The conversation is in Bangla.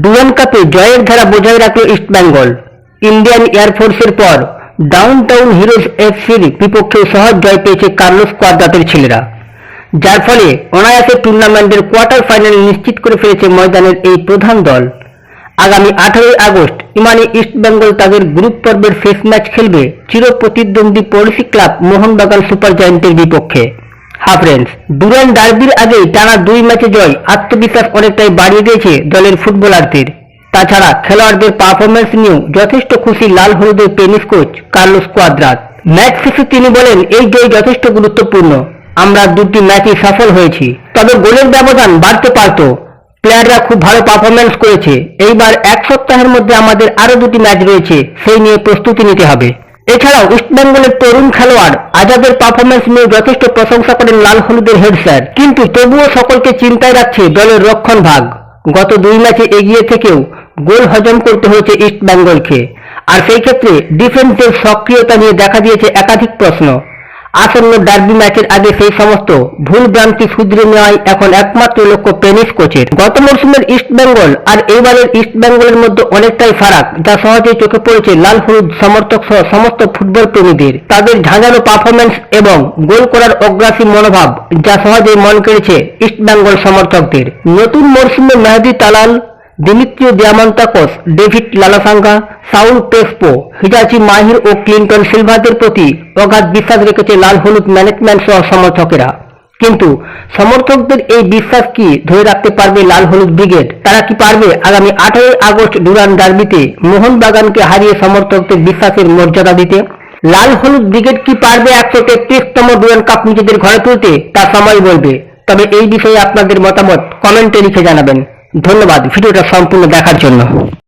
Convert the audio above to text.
ডুরান্ড কাপে জয়ের ধারা বজায় রাখল ইস্টবেঙ্গল। ইন্ডিয়ান এয়ারফোর্সের পর ডাউনটাউন হিরোজ এফসির বিপক্ষে সহজ জয় পেয়েছে কার্লোস কোয়াদ্রাতের ছেলেরা, যার ফলে অনায়াসে টুর্নামেন্টের কোয়ার্টার ফাইনাল নিশ্চিত করে ফেলেছে ময়দানের এই প্রধান দল। আগামী 18 আগস্ট ইমানি ইস্টবেঙ্গল তাদের গ্রুপ পর্বের শেষ ম্যাচ খেলবে চিরপ্রতিদ্বন্দ্বী পড়শি ক্লাব মোহনবাগান সুপার জায়ান্টের বিপক্ষে। ফ্রেন্ডস, ডুরান্ড ডার্বির আগেই টানা 2 ম্যাচে জয় আত্মবিশ্বাস অনেকটাই বাড়িয়ে দিয়েছে দলের ফুটবলারদের। তাছাড়া খেলোয়াড়দের পারফরমেন্স নিয়েও যথেষ্ট খুশি লাল হলুদের penis coach Carlos Cuadrat. Match শেষে তিনি বলেন, এই জয় যথেষ্ট গুরুত্বপূর্ণ। আমরা 2টি ম্যাচে সফল হয়েছি, তবে গোলের ব্যবধান বাড়তে পারত। প্লেয়াররা খুব ভালো পারফরমেন্স করেছে। এইবার 1 সপ্তাহের মধ্যে আমাদের আরো 2টি ম্যাচ রয়েছে, সেই নিয়ে প্রস্তুতি নিতে হবে। এছাড়াও ইস্টবেঙ্গলের তরুণ খেলোয়াড় আজাদের পারফরমেন্স নিয়ে যথেষ্ট প্রশংসা করেন লাল হলুদের হেড স্যার। কিন্তু তবুও সকলকে চিন্তায় রাখছে দলের রক্ষণ ভাগ। গত 2 ম্যাচে এগিয়ে থেকেও গোল হজম করতে হয়েছে ইস্টবেঙ্গলকে, আর সেই ক্ষেত্রে ডিফেন্সের সক্রিয়তা নিয়ে দেখা দিয়েছে একাধিক প্রশ্ন। আসন্ন ডার্বি ম্যাচের আগে সেই সমস্ত ভুল ভ্রান্তি শুধরে নেওয়াই এখন একমাত্র লক্ষ্য পেনিস কোচের। গত মরশুমের ইস্টবেঙ্গল আর এইবারের ইস্টবেঙ্গলের মধ্যে অনেকটাই ফারাক, যা সহজেই চোখে পড়েছে লাল হলুদ সমর্থক সহ সমস্ত ফুটবল প্রেমীদের। তাদের ঝাঁঝালো পারফরমেন্স এবং গোল করার অগ্রাসী মনোভাব, যা সহজেই মন কেড়েছে ইস্টবেঙ্গল সমর্থকদের। নতুন মরশুমে মেহেদী তালাল, দিমিত্রিও দিয়ামান্তাকস, ডেভিড লালাসাঙ্গা, সাউল ক্রেসপো, হিজাচি মাহির ও ক্লিন্টন সিলভাদের প্রতি অগাধ বিশ্বাস রেখেছে লাল হলুদ ম্যানেজমেন্ট সহ সমর্থকেরা। কিন্তু সমর্থকদের এই বিশ্বাস কি ধরে রাখতে পারবে লাল হলুদ ব্রিগেড? তারা কি পারবে আগামী 18 আগস্ট ডুরান্ড ডার্বিতে মোহনবাগানকে হারিয়ে সমর্থকদের বিশ্বাসের মর্যাদা দিতে? লাল হলুদ ব্রিগেড কি পারবে 133তম ডুরান্ড কাপ নিজেদের ঘরে তুলতে? তা সময় বলবে। তবে এই বিষয়ে আপনাদের মতামত কমেন্টে লিখে জানাবেন। ধন্যবাদ ভিডিওটা সম্পূর্ণ দেখার জন্য।